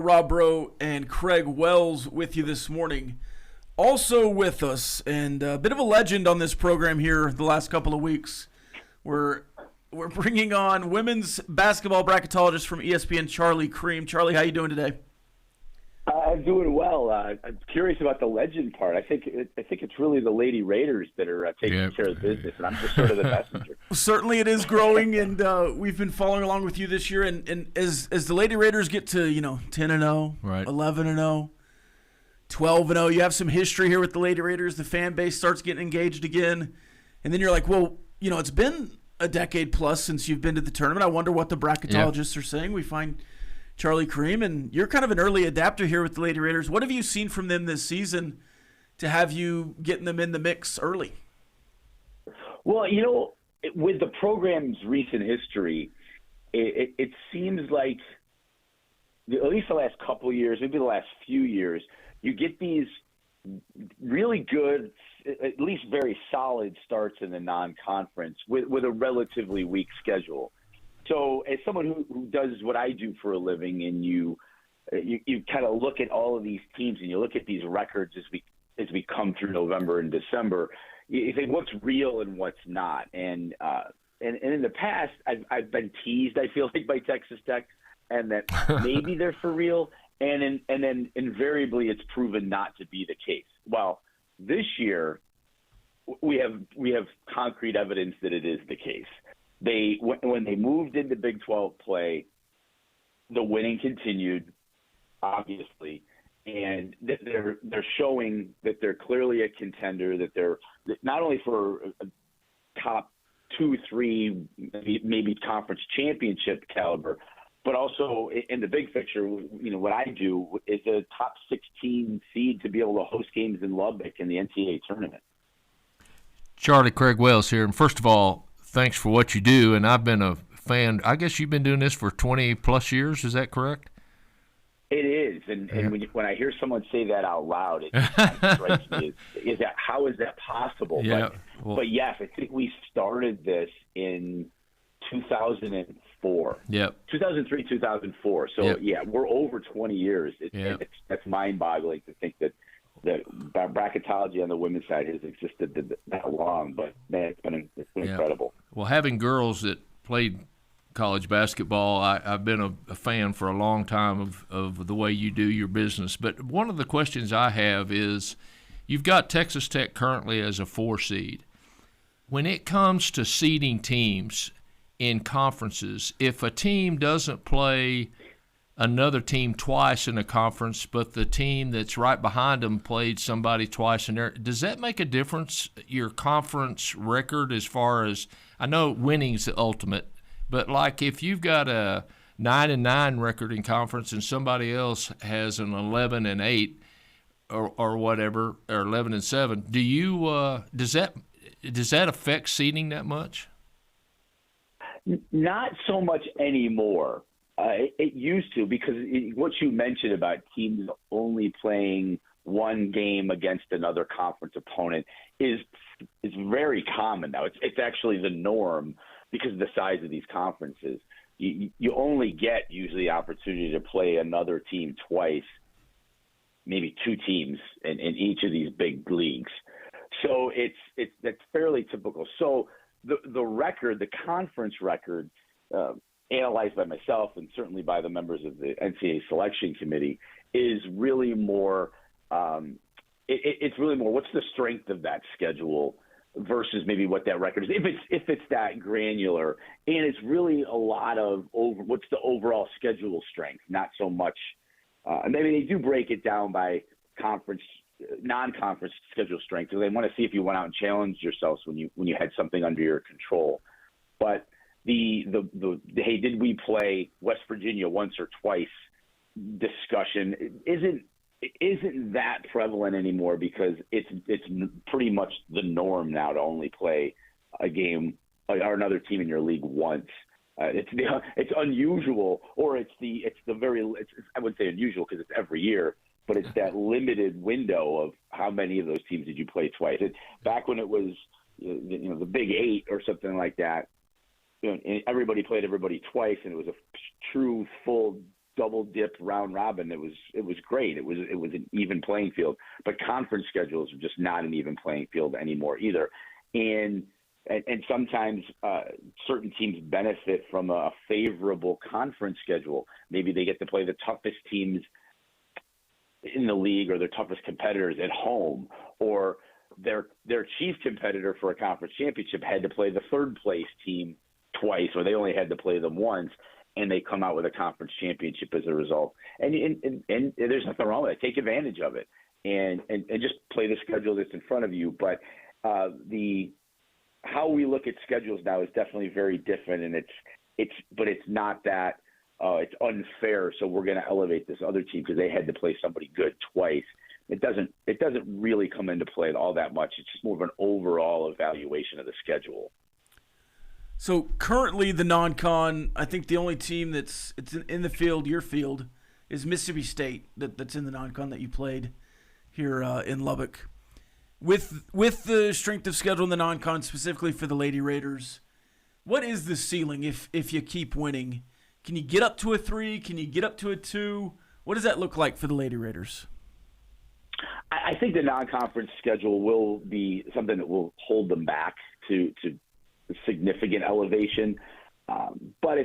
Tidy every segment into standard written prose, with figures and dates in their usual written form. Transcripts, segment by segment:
Rob Breaux and Craig Wells with you this morning. Also with us, and a bit of a legend on this program here the last couple of weeks, we're bringing on women's basketball bracketologist from ESPN, Charlie Creme. Charlie, how you doing today? I'm doing well. I'm curious about the legend part. I think it's really the Lady Raiders that are taking care of the business, and I'm just sort of the messenger. Certainly, it is growing, and we've been following along with you this year. And as the Lady Raiders get to 10-0, right, 11-0, 12-0, you have some history here with the Lady Raiders. The fan base starts getting engaged again, and then you're like, well, it's been a decade plus since you've been to the tournament. I wonder what the bracketologists are saying. We find Charlie Creme, and you're kind of an early adapter here with the Lady Raiders. What have you seen from them this season to have you getting them in the mix early? Well, with the program's recent history, it seems like at least the last couple of years, maybe the last few years, you get these really good, at least very solid starts in the non-conference with a relatively weak schedule. So as someone who does what I do for a living, and you kind of look at all of these teams and you look at these records as we come through November and December, you think what's real and what's not. And in the past, I've been teased, I feel like, by Texas Tech, and that maybe they're for real, and then invariably it's proven not to be the case. Well, this year we have concrete evidence that it is the case. When they moved into Big 12 play, the winning continued, obviously, and they're showing that they're clearly a contender, that they're not only for a top 2, 3, maybe conference championship caliber, but also in the big picture, what I do is a top 16 seed to be able to host games in Lubbock in the NCAA tournament. Charlie, Craig Wells here, and first of all, thanks for what you do, and I've been a fan. I guess you've been doing this for 20-plus years. Is that correct? It is, and when I hear someone say that out loud, it strikes me how is that possible? Yeah. But yes, I think we started this in 2004. Yep. 2003, 2004. So, yep. We're over 20 years. That's mind-boggling to think that bracketology on the women's side has existed that long, but man, it's been incredible. Well, having girls that played college basketball, I've been a fan for a long time of the way you do your business. But one of the questions I have is, you've got Texas Tech currently as a 4 seed. When it comes to seeding teams in conferences, if a team doesn't play another team twice in a conference, but the team that's right behind them played somebody twice in there, does that make a difference, your conference record, as far as, I know winning's the ultimate, but like if you've got a 9-9 record in conference and somebody else has an 11-8 or whatever, or 11-7, do you does that affect seeding that much? Not so much anymore. It used to, because what you mentioned about teams only playing one game against another conference opponent is very common now. It's actually the norm because of the size of these conferences. You only get usually the opportunity to play another team twice, maybe 2 teams in each of these big leagues. So that's fairly typical. So the record, the conference record, analyzed by myself and certainly by the members of the NCAA selection committee, is really more it's really more what's the strength of that schedule versus maybe what that record is, if it's that granular. And it's really a lot of what's the overall schedule strength, not so much maybe they do break it down by conference, non-conference schedule strength, so they want to see if you went out and challenged yourselves when you had something under your control. But the hey, did we play West Virginia once or twice discussion isn't that prevalent anymore, because it's pretty much the norm now to only play a game or another team in your league once. It's unusual, or it's I wouldn't say unusual because it's every year, but it's that limited window of how many of those teams did you play twice. Back when it was the Big Eight or something like that, everybody played everybody twice, and it was a true full double dip round robin. It was great. It was an even playing field. But conference schedules are just not an even playing field anymore either. And sometimes certain teams benefit from a favorable conference schedule. Maybe they get to play the toughest teams in the league or their toughest competitors at home, or their chief competitor for a conference championship had to play the third place team twice, or they only had to play them once, and they come out with a conference championship as a result. And there's nothing wrong with it. Take advantage of it and just play the schedule that's in front of you. But how we look at schedules now is definitely very different, and it's not that it's unfair, so we're going to elevate this other team because they had to play somebody good twice. It doesn't really come into play all that much. It's just more of an overall evaluation of the schedule. So currently the non-con, I think the only team it's in the field, your field, is Mississippi State that's in the non-con that you played here in Lubbock. With the strength of schedule in the non-con, specifically for the Lady Raiders, what is the ceiling if you keep winning? Can you get up to a 3? Can you get up to a 2? What does that look like for the Lady Raiders? I think the non-conference schedule will be something that will hold them back to significant elevation. But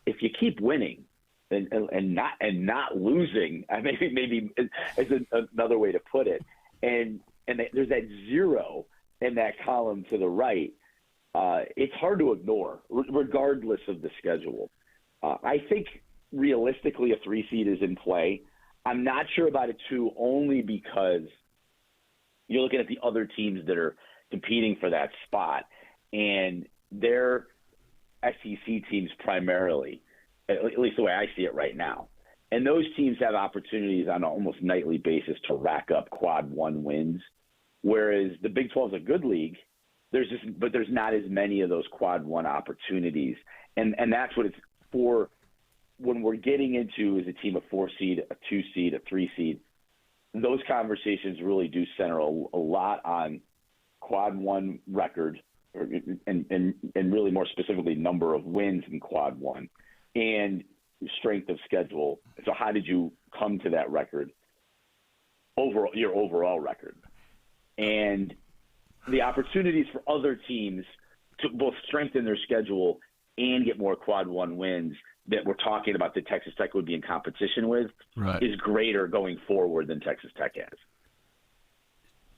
if you keep winning and not losing, maybe is another way to put it, and there's that 0 in that column to the right, it's hard to ignore, regardless of the schedule. I think realistically a 3 seed is in play. I'm not sure about a 2 only because you're looking at the other teams that are competing for that spot, and they're SEC teams primarily, at least the way I see it right now. And those teams have opportunities on an almost nightly basis to rack up quad 1 wins, whereas the Big 12 is a good league. But there's not as many of those quad 1 opportunities, and that's what it's for. When we're getting into is a team of 4 seed, a 2 seed, a 3 seed, those conversations really do center a lot on quad 1 record, and really more specifically number of wins in quad 1 and strength of schedule. So how did you come to that record? Your overall record, and the opportunities for other teams to both strengthen their schedule and get more quad 1 wins that we're talking about that Texas Tech would be in competition with is greater going forward than Texas Tech has.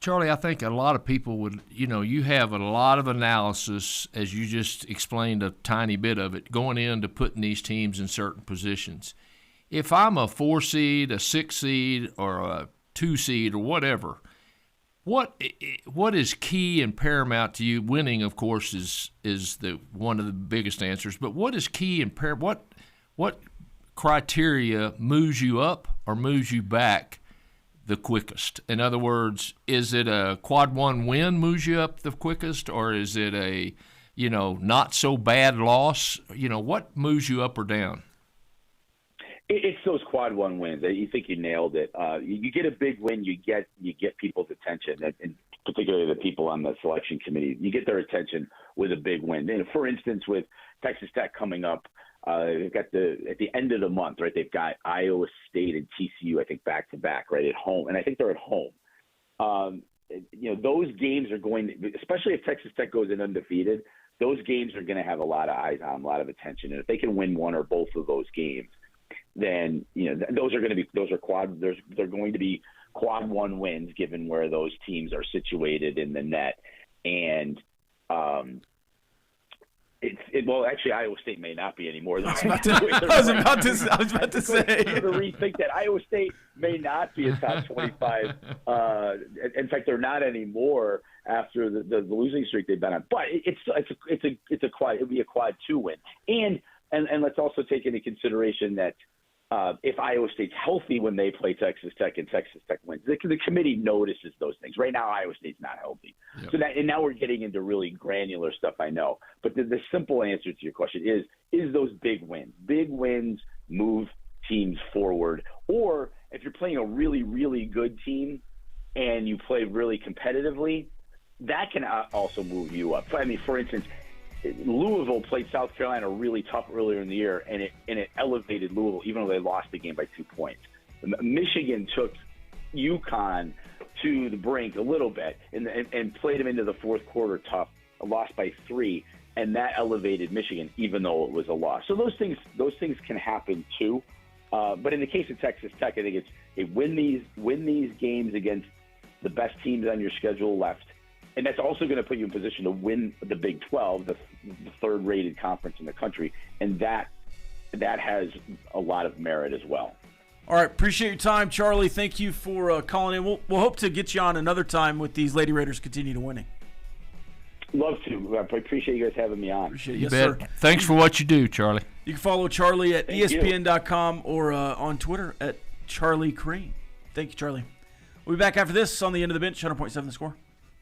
Charlie, I think a lot of people would, you have a lot of analysis, as you just explained a tiny bit of it, going into putting these teams in certain positions. If I'm a 4 seed, a 6 seed, or a 2 seed, or whatever, what is key and paramount to you? Winning, of course, is the one of the biggest answers. But what is key and what criteria moves you up or moves you back the quickest? In other words, is it a quad 1 win moves you up the quickest, or is it a not so bad loss? What moves you up or down? It's those quad 1 wins. You think you nailed it. You get a big win, you get people's attention, and particularly the people on the selection committee. You get their attention with a big win. And for instance, with Texas Tech coming up, they've got at the end of the month, right? They've got Iowa State and TCU, I think, back to back, right, at home, and I think they're at home. Those games are going to, especially if Texas Tech goes in undefeated, those games are going to have a lot of eyes on them, a lot of attention, and if they can win one or both of those games, then those are going to be quad 1 wins given where those teams are situated in the net. And actually Iowa State may not be anymore. I was about to say to rethink that Iowa State may not be a top 25. In fact, they're not anymore after the losing streak they've been on. But it would be a quad 2 win. And let's also take into consideration that if Iowa State's healthy when they play Texas Tech and Texas Tech wins, the committee notices those things. Right now, Iowa State's not healthy. Yep. So now we're getting into really granular stuff, I know. But the simple answer to your question is those big wins. Big wins move teams forward. Or if you're playing a really, really good team and you play really competitively, that can also move you up. I mean, for instance, Louisville played South Carolina really tough earlier in the year, and it elevated Louisville, even though they lost the game by 2 points. Michigan took UConn to the brink a little bit and played them into the fourth quarter tough, lost by 3, and that elevated Michigan, even though it was a loss. So those things can happen too. But in the case of Texas Tech, I think it's win these games against the best teams on your schedule left. And that's also going to put you in position to win the Big 12, the third-rated conference in the country, and that has a lot of merit as well. All right, appreciate your time, Charlie. Thank you for calling in. We'll hope to get you on another time with these Lady Raiders continue to winning. Love to. I appreciate you guys having me on. Appreciate it. You Yes, bet. sir. Thanks for what you do, Charlie. You can follow Charlie at Thank you. ESPN.com or on Twitter at Charlie Creme. Thank you, Charlie. We'll be back after this on the End of the Bench, 100.7 The Score.